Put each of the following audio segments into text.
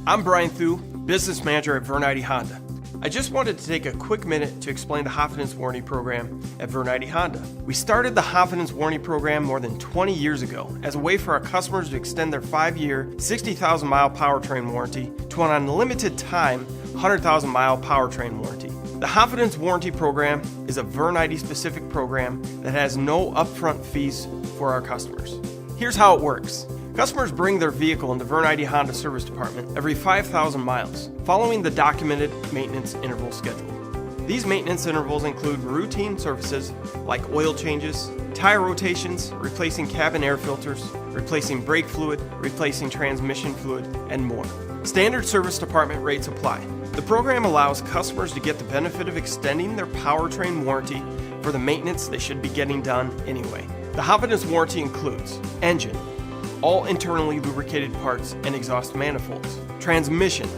I'm Brian Sioux, Business Manager at Vern Eide Honda. I just wanted to take a quick minute to explain the Honfidence Warranty Program at Vern Eide Honda. We started the Honfidence Warranty Program more than 20 years ago as a way for our customers to extend their 5-year, 60,000-mile powertrain warranty to an unlimited time, 100,000-mile powertrain warranty. The Honfidence Warranty Program is a Vern Eide specific program that has no upfront fees for our customers. Here's how it works. Customers bring their vehicle into Vern Eide Honda Service Department every 5,000 miles, following the documented maintenance interval schedule. These maintenance intervals include routine services like oil changes, tire rotations, replacing cabin air filters, replacing brake fluid, replacing transmission fluid, and more. Standard service department rates apply. The program allows customers to get the benefit of extending their powertrain warranty for the maintenance they should be getting done anyway. The Honfidence warranty includes engine, all internally lubricated parts and exhaust manifolds. Transmission,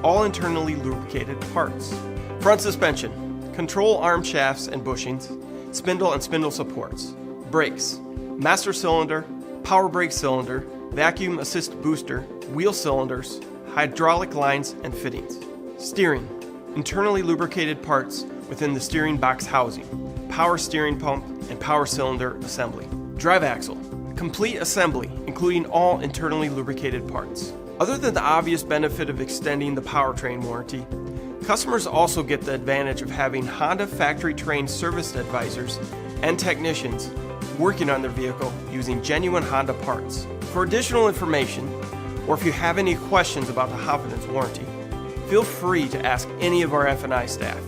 all internally lubricated parts. Front suspension, control arm shafts and bushings, spindle and spindle supports. Brakes, master cylinder, power brake cylinder, vacuum assist booster, wheel cylinders, hydraulic lines and fittings. Steering, internally lubricated parts within the steering box housing, power steering pump and power cylinder assembly. Drive axle, complete assembly, including all internally lubricated parts. Other than the obvious benefit of extending the powertrain warranty, customers also get the advantage of having Honda factory-trained service advisors and technicians working on their vehicle using genuine Honda parts. For additional information, or if you have any questions about the Honfidence warranty, feel free to ask any of our F&I staff.